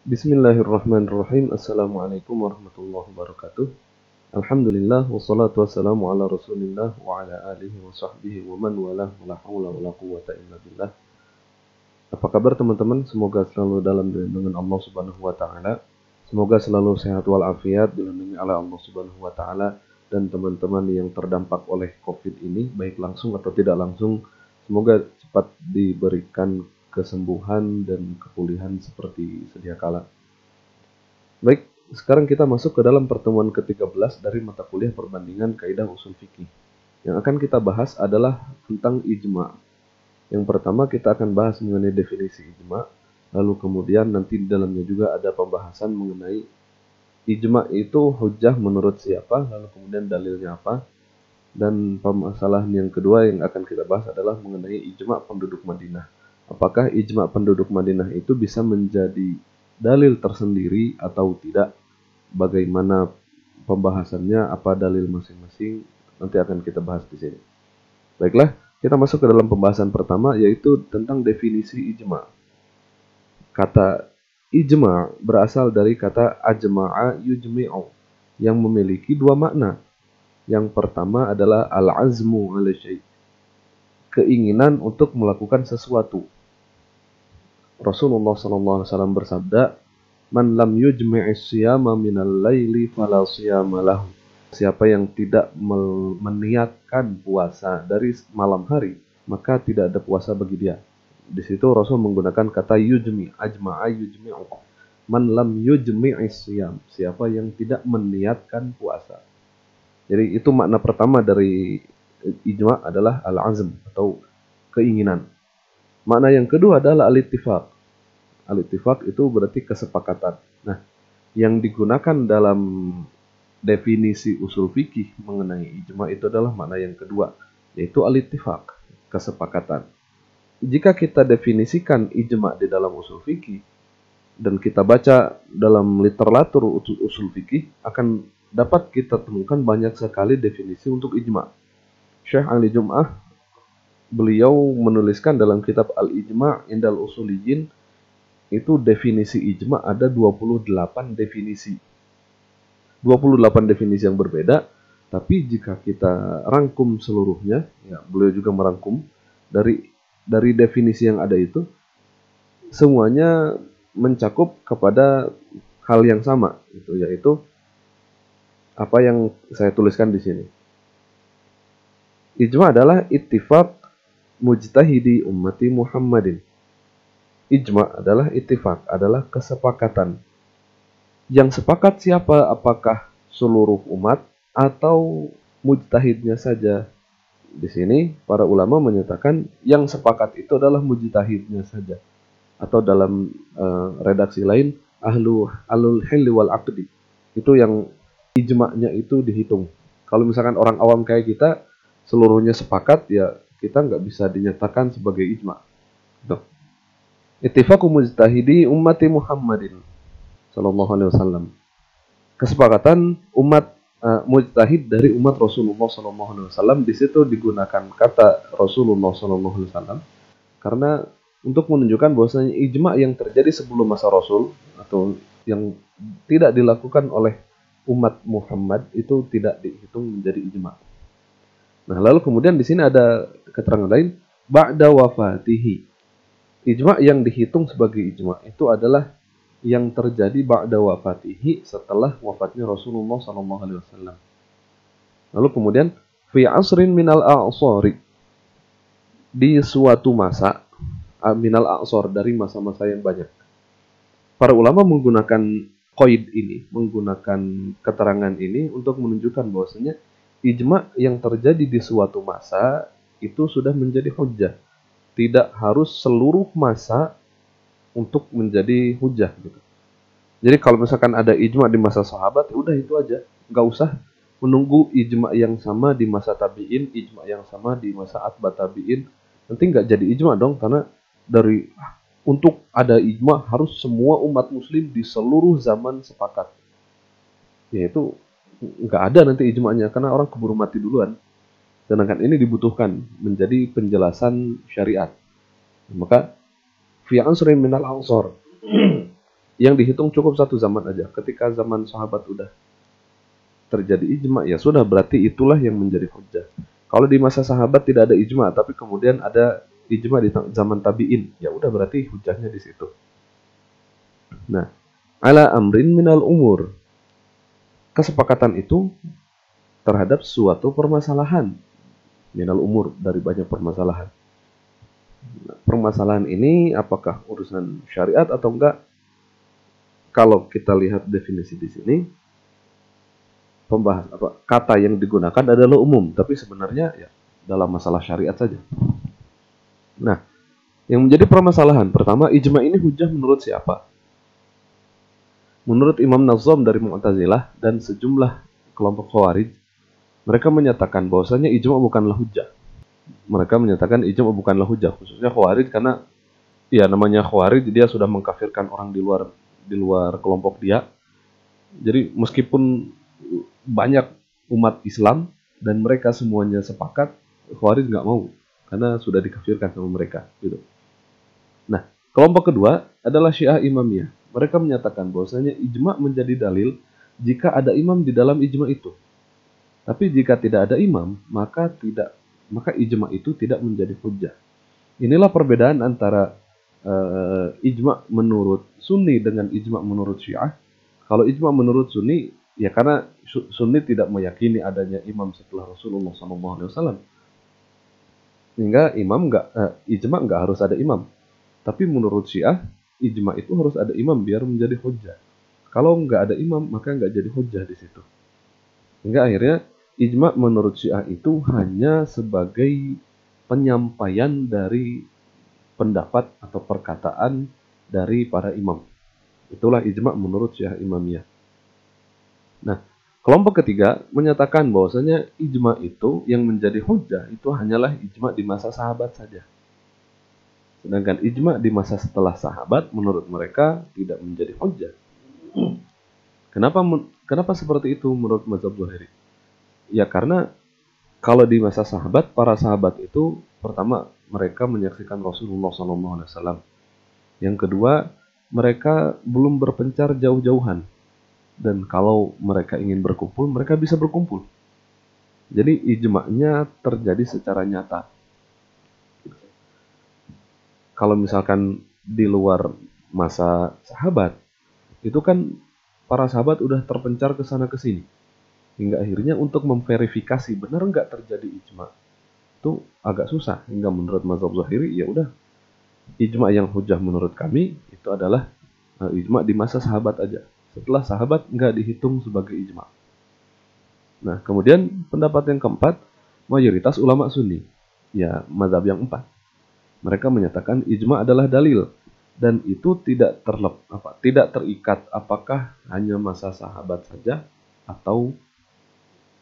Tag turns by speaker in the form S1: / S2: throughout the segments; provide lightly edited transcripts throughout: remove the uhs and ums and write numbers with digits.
S1: Bismillahirrahmanirrahim. Assalamualaikum warahmatullahi wabarakatuh. Alhamdulillah wassalatu wassalamu ala Rasulillah wa ala alihi wa sahbihi wa man walah wala haula wala quwwata illa billah. Apa kabar teman-teman? Semoga selalu dalam lindungan Allah Subhanahu wa taala. Semoga selalu sehat walafiat, dilindungi oleh Allah Subhanahu wa taala, dan teman-teman yang terdampak oleh Covid ini baik langsung atau tidak langsung, semoga cepat diberikan kesembuhan dan kepulihan seperti sedia kala. Baik, sekarang kita masuk ke dalam pertemuan ke-13 dari mata kuliah perbandingan kaidah usul fikih. Yang akan kita bahas adalah tentang ijma'. Yang pertama kita akan bahas mengenai definisi ijma', lalu kemudian nanti di dalamnya juga ada pembahasan mengenai ijma' itu hujjah menurut siapa, lalu kemudian dalilnya apa. Dan permasalahan yang kedua yang akan kita bahas adalah mengenai ijma' penduduk Madinah. Apakah ijma' penduduk Madinah itu bisa menjadi dalil tersendiri atau tidak? Bagaimana pembahasannya, apa dalil masing-masing, nanti akan kita bahas di sini. Baiklah, kita masuk ke dalam pembahasan pertama, yaitu tentang definisi ijma'. Kata ijma' berasal dari kata ajma'a yujmi'u, yang memiliki dua makna. Yang pertama adalah al-azmu ala syai', keinginan untuk melakukan sesuatu. Rasulullah SAW bersabda, "Man lam yujmi'is siyama minal laili fala siyama lahu." Siapa yang tidak meniatkan puasa dari malam hari, maka tidak ada puasa bagi dia. Di situ Rasul menggunakan kata yujmi, ajma'a yujmi'u. Man lam yujmi'is siyam, siapa yang tidak meniatkan puasa. Jadi itu makna pertama dari ijma' adalah al-azm atau keinginan. Makna yang kedua adalah al-ittifaq. Al-ittifaq itu berarti kesepakatan. Nah, yang digunakan dalam definisi usul fikih mengenai ijma' itu adalah makna yang kedua, yaitu al-ittifaq, kesepakatan. Jika kita definisikan ijma' di dalam usul fikih dan kita baca dalam literatur usul fikih, akan dapat kita temukan banyak sekali definisi untuk ijma'. Syekh Ali Jum'ah, beliau menuliskan dalam kitab Al-Ijma' Indal Usuliyin, itu definisi ijma' ada 28 definisi. 28 definisi yang berbeda, tapi jika kita rangkum seluruhnya, ya beliau juga merangkum dari definisi yang ada itu, semuanya mencakup kepada hal yang sama, yaitu apa yang saya tuliskan di sini. Ijma' adalah ittifaq mujtahidi ummati Muhammadin. Ijma' adalah ittifaq, adalah kesepakatan. Yang sepakat siapa? Apakah seluruh umat atau mujtahidnya saja? Di sini para ulama menyatakan yang sepakat itu adalah mujtahidnya saja. Atau dalam redaksi lain, ahlul hilli wal aqdi. Itu yang ijma'nya itu dihitung. Kalau misalkan orang awam kayak kita, seluruhnya sepakat, ya kita nggak bisa dinyatakan sebagai ijma'. Ittifaqu mujtahidi ummati Muhammadin sallallahu alaihi wasallam. Kesepakatan umat mujtahid dari umat Rasulullah sallallahu alaihi wasallam. Di situ digunakan kata Rasulullah sallallahu alaihi wasallam karena untuk menunjukkan bahwasanya ijma' yang terjadi sebelum masa Rasul atau yang tidak dilakukan oleh umat Muhammad itu tidak dihitung menjadi ijma'. Nah, lalu kemudian di sini ada keterangan lain, ba'da wafatihi. Ijma' yang dihitung sebagai ijma' itu adalah yang terjadi ba'da wafatihi, setelah wafatnya Rasulullah SAW. Lalu kemudian fi asrin minal a'sari, di suatu masa, minal a'sar, dari masa-masa yang banyak. Para ulama menggunakan qaid ini, menggunakan keterangan ini untuk menunjukkan bahwasanya ijma' yang terjadi di suatu masa itu sudah menjadi hujjah. Tidak harus seluruh masa untuk menjadi hujjah gitu. Jadi kalau misalkan ada ijma' di masa sahabat, ya udah itu aja. Nggak usah menunggu ijma' yang sama di masa tabi'in, ijma' yang sama di masa atba tabi'in. Nanti nggak jadi ijma' dong, karena untuk ada ijma' harus semua umat muslim di seluruh zaman sepakat. Ya itu nggak ada nanti ijma'nya, karena orang keburu mati duluan. Sedangkan ini dibutuhkan menjadi penjelasan syariat. Maka fi ansrin minal ansor, yang dihitung cukup satu zaman aja. Ketika zaman sahabat udah terjadi ijma, ya sudah, berarti itulah yang menjadi hujjah. Kalau di masa sahabat tidak ada ijma, tapi kemudian ada ijma di zaman tabi'in, ya udah, berarti hujjahnya di situ. Nah, ala amrin minal umur, kesepakatan itu terhadap suatu permasalahan, minal umur, dari banyak permasalahan. Nah, permasalahan ini apakah urusan syariat atau enggak? Kalau kita lihat definisi di sini, kata yang digunakan adalah umum, tapi sebenarnya ya dalam masalah syariat saja. Nah, yang menjadi permasalahan pertama, ijma ini hujjah menurut siapa? Menurut Imam Nazam dari Mu'tazilah dan sejumlah kelompok Khawarij, mereka menyatakan bahwasanya ijma bukanlah hujjah. Mereka menyatakan ijma bukanlah hujjah, khususnya Khawarij, karena ya namanya Khawarij, dia sudah mengkafirkan orang di luar kelompok dia. Jadi meskipun banyak umat Islam dan mereka semuanya sepakat, Khawarij nggak mau karena sudah dikafirkan sama mereka gitu. Nah, kelompok kedua adalah Syiah Imamiyah. Mereka menyatakan bahwasanya ijma menjadi dalil jika ada imam di dalam ijma itu. Tapi jika tidak ada imam, maka ijma itu tidak menjadi hujjah. Inilah perbedaan antara ijma menurut Sunni dengan ijma menurut Syiah. Kalau ijma menurut Sunni, ya karena Sunni tidak meyakini adanya imam setelah Rasulullah SAW, sehingga ijma nggak harus ada imam. Tapi menurut Syiah, ijma itu harus ada imam biar menjadi hujjah. Kalau nggak ada imam, maka nggak jadi hujjah di situ. Hingga akhirnya ijma menurut Syiah itu hanya sebagai penyampaian dari pendapat atau perkataan dari para imam. Itulah ijma menurut Syiah Imamiyah. Nah, kelompok ketiga menyatakan bahwasanya ijma itu yang menjadi hujjah itu hanyalah ijma di masa sahabat saja. Sedangkan ijma di masa setelah sahabat menurut mereka tidak menjadi hujjah. Kenapa seperti itu menurut mazhab Zuhairi? Ya karena kalau di masa sahabat, para sahabat itu pertama mereka menyaksikan Rasulullah SAW. Yang kedua, mereka belum berpencar jauh-jauhan. Dan kalau mereka ingin berkumpul, mereka bisa berkumpul. Jadi ijma'nya terjadi secara nyata. Kalau misalkan di luar masa sahabat, itu kan para sahabat udah terpencar ke sana ke sini. Hingga akhirnya untuk memverifikasi benar nggak terjadi ijma, itu agak susah. Hingga menurut mazhab Zahiri, ya udah, ijma yang hujjah menurut kami itu adalah ijma di masa sahabat aja. Setelah sahabat nggak dihitung sebagai ijma. Nah, kemudian pendapat yang keempat, mayoritas ulama Sunni, ya mazhab yang empat, mereka menyatakan ijma adalah dalil dan itu tidak terikat apakah hanya masa sahabat saja atau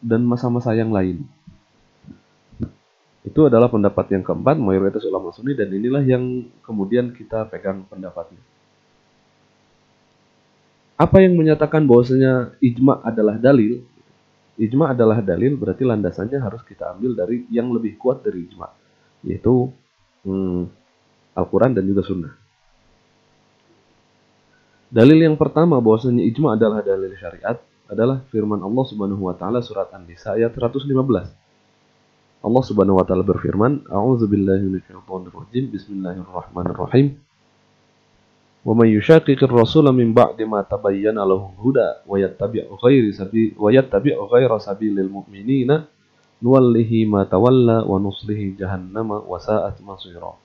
S1: dan masa-masa yang lain. Itu adalah pendapat yang keempat, mayoritas ulama Sunni, dan inilah yang kemudian kita pegang pendapatnya. Apa yang menyatakan bahwasanya ijma adalah dalil? Ijma adalah dalil berarti landasannya harus kita ambil dari yang lebih kuat dari ijma, yaitu Al-Quran dan juga Sunnah. Dalil yang pertama bahwasanya ijma adalah dalil syariat adalah firman Allah Subhanahu wa taala surat An-Nisa ayat 115. Allah Subhanahu wa taala berfirman, "A'udzubillahi minasyaitonir rajim. Bismillahirrahmanirrahim. Wa may yushaqiqir rasula min ba'di ma tabayyana lahu huda wa yattabi' ghayra sabilil mu'minina nuwallihi ma tawalla wa nuslihi jahannama wa sa'at masira."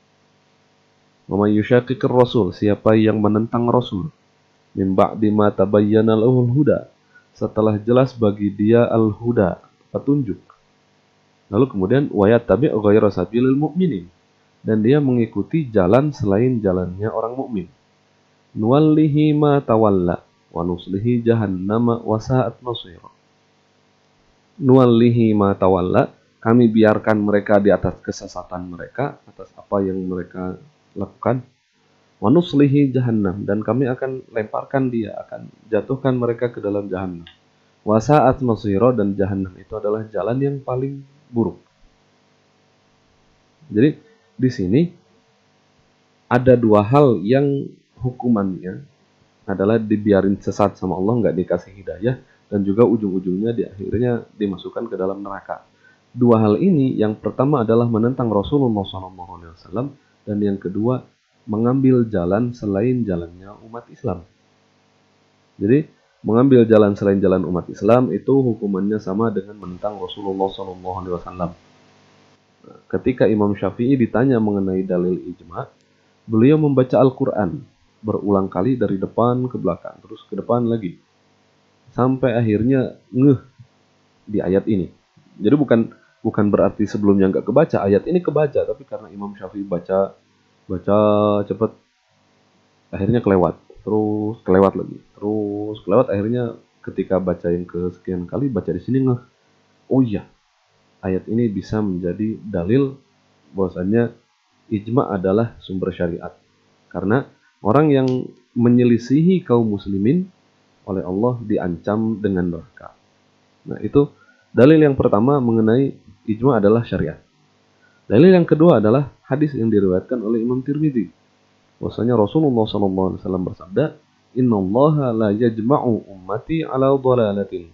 S1: Wa may yushaqiqir rasul, siapa yang menentang Rasul, min ba'di ma tabayyana lahu huda, setelah jelas bagi dia al-huda, petunjuk. Lalu kemudian wa yattabi' ghayra sabilil mu'minin, dan dia mengikuti jalan selain jalannya orang mukmin. Nuwallihi ma tawalla wa nuslihi jahannama wa sa'at masira. Nuwallihi ma tawalla, kami biarkan mereka di atas kesesatan mereka, atas apa yang mereka lakukan. Wa nuslihi jahannam, dan kami akan lemparkan dia, akan jatuhkan mereka ke dalam jahannam. Wa sa'at masira, dan jahannam itu adalah jalan yang paling buruk. Jadi di sini ada dua hal yang hukumannya adalah dibiarin sesat sama Allah, nggak dikasih hidayah, dan juga ujung-ujungnya di akhirnya dimasukkan ke dalam neraka. Dua hal ini, yang pertama adalah menentang Rasulullah SAW, dan yang kedua mengambil jalan selain jalannya umat Islam. Jadi mengambil jalan selain jalan umat Islam itu hukumannya sama dengan menentang Rasulullah SAW. Ketika Imam Syafi'i ditanya mengenai dalil ijma, beliau membaca Al-Quran berulang kali dari depan ke belakang, terus ke depan lagi, sampai akhirnya ngeh di ayat ini. Jadi bukan berarti sebelumnya nggak kebaca, ayat ini kebaca, tapi karena Imam Syafi'i baca cepat, akhirnya kelewat, terus kelewat lagi, terus kelewat, akhirnya ketika baca yang kesekian kali, baca di sini ngeh, oh iya, ayat ini bisa menjadi dalil bahwasannya ijma adalah sumber syariat. Karena orang yang menyelisihi kaum muslimin oleh Allah diancam dengan neraka. Nah, itu dalil yang pertama mengenai ijma adalah syariat. Dalil yang kedua adalah hadis yang diriwayatkan oleh Imam Tirmidzi. Bahwasanya Rasulullah SAW bersabda, "Innallaha la yajma'u ummati ala dhalalatin."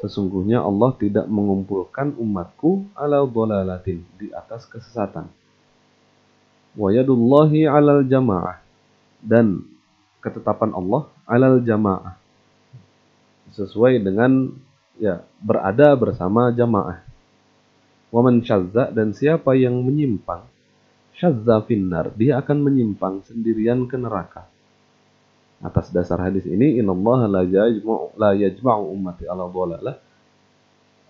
S1: Sesungguhnya Allah tidak mengumpulkan umatku ala dhalalatin, di atas kesesatan. Wa yadullahi 'alal jamaah, dan ketetapan Allah 'alal jamaah, sesuai dengan berada bersama jamaah. Wa man syazza, dan siapa yang menyimpang, syazza finnar, dia akan menyimpang sendirian ke neraka. Atas dasar hadis ini, innallaha la yajma'u ummati ala dhalalah,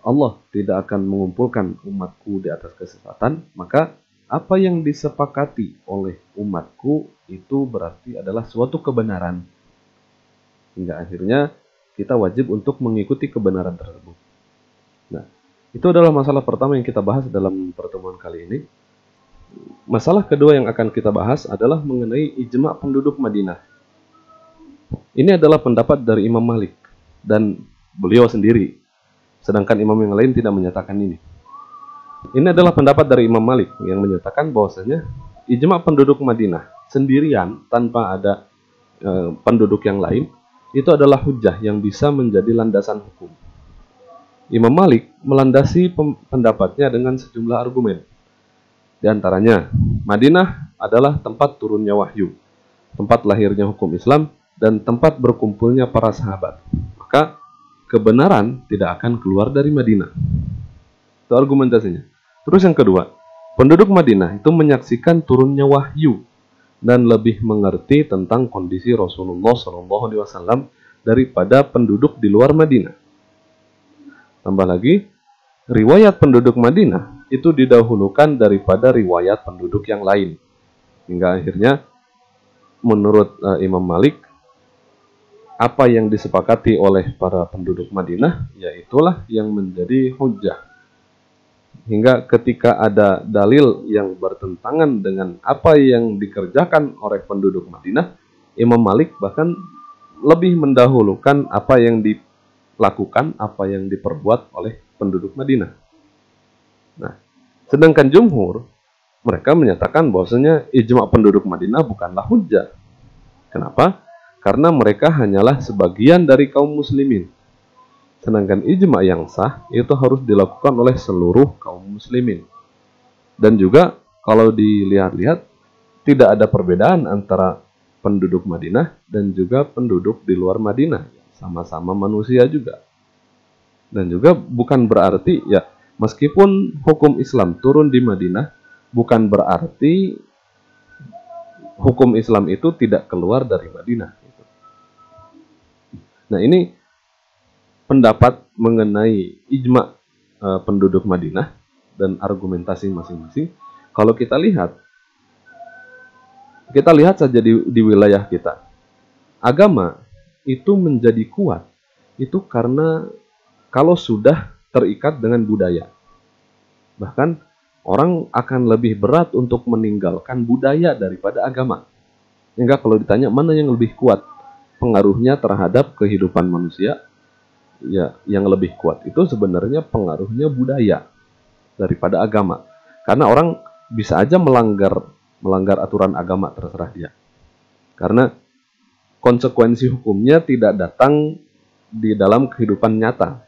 S1: Allah tidak akan mengumpulkan umatku di atas kesesatan, maka apa yang disepakati oleh umatku itu berarti adalah suatu kebenaran. Hingga akhirnya kita wajib untuk mengikuti kebenaran tersebut. Nah, itu adalah masalah pertama yang kita bahas dalam pertemuan kali ini. Masalah kedua yang akan kita bahas adalah mengenai ijma' penduduk Madinah. Ini adalah pendapat dari Imam Malik dan beliau sendiri, sedangkan imam yang lain tidak menyatakan ini. Ini adalah pendapat dari Imam Malik yang menyatakan bahwasanya ijma' penduduk Madinah sendirian tanpa ada penduduk yang lain itu adalah hujjah yang bisa menjadi landasan hukum. Imam Malik melandasi pendapatnya dengan sejumlah argumen. Di antaranya, Madinah adalah tempat turunnya wahyu, tempat lahirnya hukum Islam, dan tempat berkumpulnya para sahabat. Maka kebenaran tidak akan keluar dari Madinah. Itu argumentasinya. Terus yang kedua, penduduk Madinah itu menyaksikan turunnya wahyu dan lebih mengerti tentang kondisi Rasulullah SAW daripada penduduk di luar Madinah. Tambah lagi, riwayat penduduk Madinah itu didahulukan daripada riwayat penduduk yang lain. Hingga akhirnya, menurut Imam Malik, apa yang disepakati oleh para penduduk Madinah, yaitulah yang menjadi hujjah. Hingga ketika ada dalil yang bertentangan dengan apa yang dikerjakan oleh penduduk Madinah, Imam Malik bahkan lebih mendahulukan apa yang dilakukan, apa yang diperbuat oleh penduduk Madinah. Nah, sedangkan jumhur, mereka menyatakan bahwasanya ijma' penduduk Madinah bukanlah hujjah. Kenapa? Karena mereka hanyalah sebagian dari kaum muslimin. Sedangkan ijma' yang sah itu harus dilakukan oleh seluruh kaum muslimin. Dan juga kalau dilihat-lihat, tidak ada perbedaan antara penduduk Madinah dan juga penduduk di luar Madinah. Sama-sama manusia juga. Dan juga bukan berarti, meskipun hukum Islam turun di Madinah, bukan berarti hukum Islam itu tidak keluar dari Madinah. Nah, ini pendapat mengenai ijma' penduduk Madinah dan argumentasi masing-masing. Kalau kita lihat saja di wilayah kita. Agama itu menjadi kuat itu karena kalau sudah terikat dengan budaya. Bahkan orang akan lebih berat untuk meninggalkan budaya daripada agama. Hingga kalau ditanya mana yang lebih kuat pengaruhnya terhadap kehidupan manusia, yang lebih kuat itu sebenarnya pengaruhnya budaya daripada agama. Karena orang bisa aja melanggar aturan agama, terserah dia. Karena konsekuensi hukumnya tidak datang di dalam kehidupan nyata.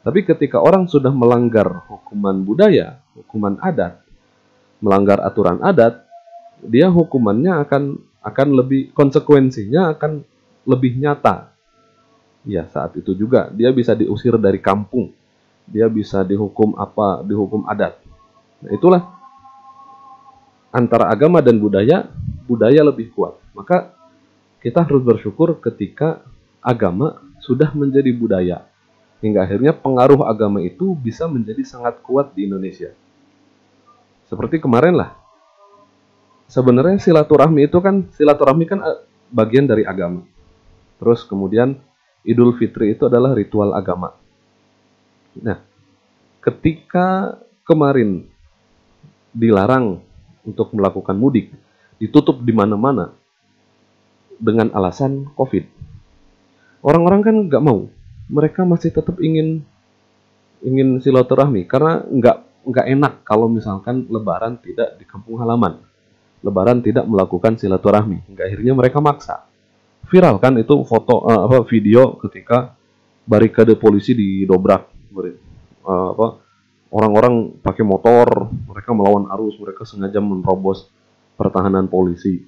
S1: Tapi ketika orang sudah melanggar hukuman budaya, hukuman adat, melanggar aturan adat, dia hukumannya akan lebih, konsekuensinya akan lebih nyata. Ya, saat itu juga dia bisa diusir dari kampung, dia bisa dihukum dihukum adat. Nah, itulah antara agama dan budaya, budaya lebih kuat. Maka kita harus bersyukur ketika agama sudah menjadi budaya. Hingga akhirnya pengaruh agama itu bisa menjadi sangat kuat di Indonesia. Seperti kemarin lah. Sebenarnya silaturahmi kan bagian dari agama. Terus kemudian Idul Fitri itu adalah ritual agama. Nah, ketika kemarin dilarang untuk melakukan mudik, ditutup di mana-mana dengan alasan COVID. Orang-orang kan nggak mau. Mereka masih tetap ingin silaturahmi karena nggak enak kalau misalkan Lebaran tidak di kampung halaman, Lebaran tidak melakukan silaturahmi. Hingga akhirnya mereka maksa. Viral kan itu video ketika barikade polisi didobrak, orang-orang pakai motor, mereka melawan arus, mereka sengaja menerobos pertahanan polisi.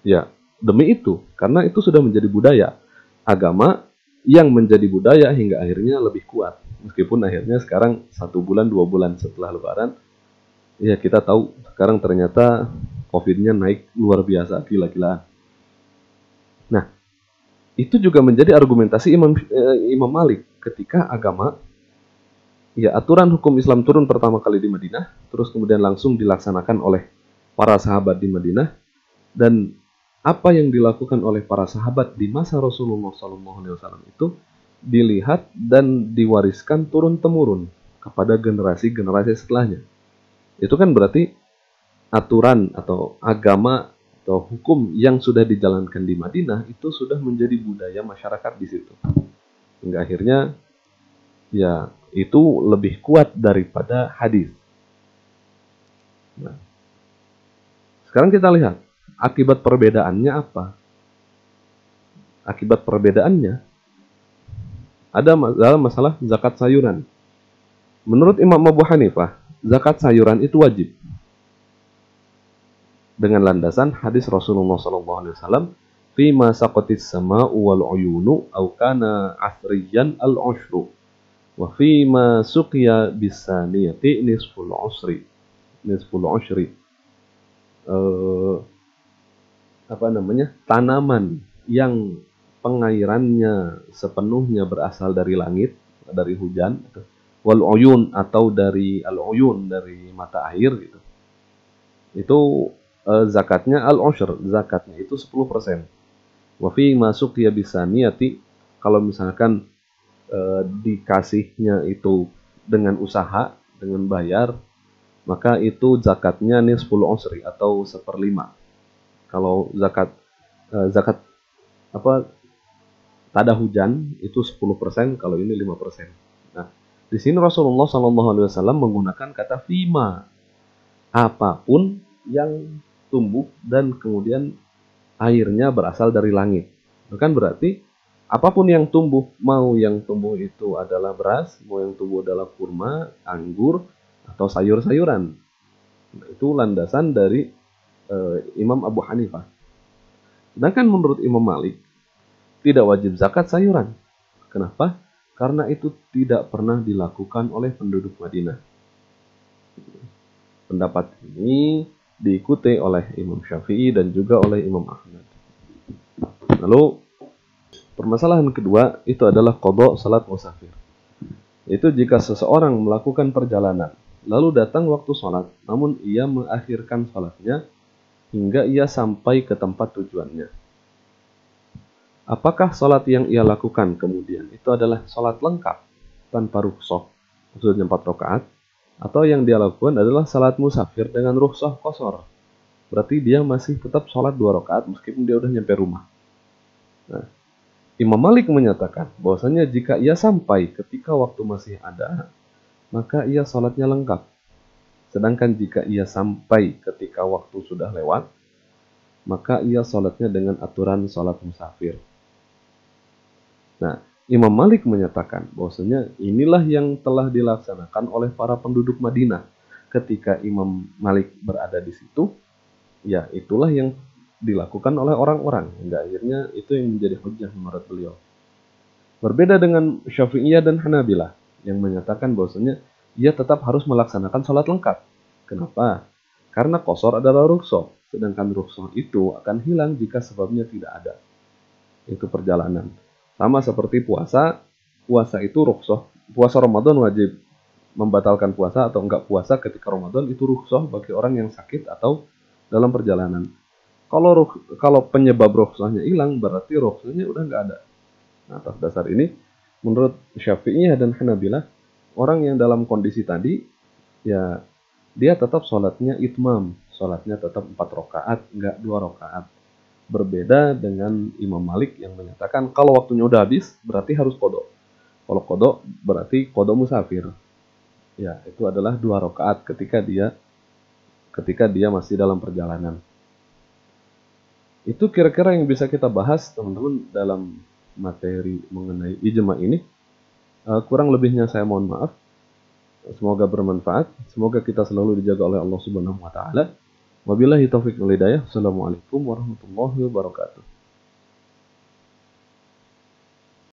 S1: Ya, demi itu, karena itu sudah menjadi budaya agama yang menjadi budaya hingga akhirnya lebih kuat. Meskipun akhirnya sekarang 1 bulan, 2 bulan setelah Lebaran, ya kita tahu sekarang ternyata COVID-nya naik luar biasa, gila-gilaan. Nah, itu juga menjadi argumentasi Imam Malik ketika agama, ya aturan hukum Islam turun pertama kali di Madinah, terus kemudian langsung dilaksanakan oleh para sahabat di Madinah, dan apa yang dilakukan oleh para sahabat di masa Rasulullah SAW itu dilihat dan diwariskan turun-temurun kepada generasi-generasi setelahnya. Itu kan berarti aturan atau agama atau hukum yang sudah dijalankan di Madinah itu sudah menjadi budaya masyarakat di situ. Hingga akhirnya ya itu lebih kuat daripada hadis. Nah, sekarang kita lihat akibat perbedaannya apa? Akibat perbedaannya ada masalah zakat sayuran. Menurut Imam Abu Hanifah, zakat sayuran itu wajib. Dengan landasan hadis Rasulullah SAW, "Fima saqatis sama'u wal 'uyunu aw kana 'asriyan al-'ushru, wa fima suqiya bisaniyati nisful 'ushri." Tanaman yang pengairannya sepenuhnya berasal dari langit, dari hujan, wal uyun atau dari al uyun, dari mata air gitu. Itu zakatnya al-ushr, zakatnya itu 10%. Wa fi ma suqiya bisaniyati, kalau misalkan dikasihnya itu dengan usaha, dengan bayar, maka itu zakatnya nisful usri atau 1/5. Kalau zakat tada hujan itu 10%, kalau ini 5%. Nah, di sini Rasulullah SAW menggunakan kata fima, apapun yang tumbuh dan kemudian airnya berasal dari langit. Itu kan berarti apapun yang tumbuh, mau yang tumbuh itu adalah beras, mau yang tumbuh adalah kurma, anggur, atau sayur-sayuran. Nah, itu landasan dari Imam Abu Hanifah. Sedangkan menurut Imam Malik, tidak wajib zakat sayuran. Kenapa? Karena itu tidak pernah dilakukan oleh penduduk Madinah. Pendapat ini diikuti oleh Imam Syafi'i dan juga oleh Imam Ahmad. Lalu, permasalahan kedua itu adalah qadha salat musafir. Itu jika seseorang melakukan perjalanan, lalu datang waktu sholat, namun ia mengakhirkan sholatnya hingga ia sampai ke tempat tujuannya. Apakah sholat yang ia lakukan kemudian itu adalah sholat lengkap tanpa rukhsah, maksudnya 4 rakaat, atau yang dia lakukan adalah sholat musafir dengan rukhsah qasar? Berarti dia masih tetap sholat 2 rakaat meskipun dia udah nyampe rumah. Nah, Imam Malik menyatakan bahwasanya jika ia sampai ketika waktu masih ada, maka ia sholatnya lengkap. Sedangkan jika ia sampai ketika waktu sudah lewat, maka ia sholatnya dengan aturan sholat musafir. Nah, Imam Malik menyatakan bahwasanya inilah yang telah dilaksanakan oleh para penduduk Madinah. Ketika Imam Malik berada di situ, ya itulah yang dilakukan oleh orang-orang. Hingga akhirnya itu yang menjadi hujjah menurut beliau. Berbeda dengan Syafi'iyah dan Hanabilah yang menyatakan bahwasanya ia tetap harus melaksanakan sholat lengkap. Kenapa? Karena qashar adalah rukhsah, sedangkan rukhsah itu akan hilang jika sebabnya tidak ada. Itu perjalanan. Sama seperti puasa, puasa itu rukhsah. Puasa Ramadan wajib, membatalkan puasa atau enggak puasa ketika Ramadan itu rukhsah bagi orang yang sakit atau dalam perjalanan. Kalau penyebab rukhsahnya hilang, berarti rukhsahnya udah enggak ada. Nah, atas dasar ini, menurut Syafi'iyah dan Hanabilah, orang yang dalam kondisi tadi, ya dia tetap sholatnya itmam, sholatnya tetap 4 rakaat, enggak 2 rakaat. Berbeda dengan Imam Malik yang menyatakan kalau waktunya udah habis, berarti harus qadha. Kalau qadha berarti qadha musafir. Ya, itu adalah 2 rakaat ketika dia masih dalam perjalanan. Itu kira-kira yang bisa kita bahas, teman-teman, dalam materi mengenai ijma ini. Kurang lebihnya saya mohon maaf. Semoga bermanfaat. Semoga kita selalu dijaga oleh Allah Subhanahu wa taala. Wabillahi taufiq wal hidayah. Assalamualaikum warahmatullahi wabarakatuh.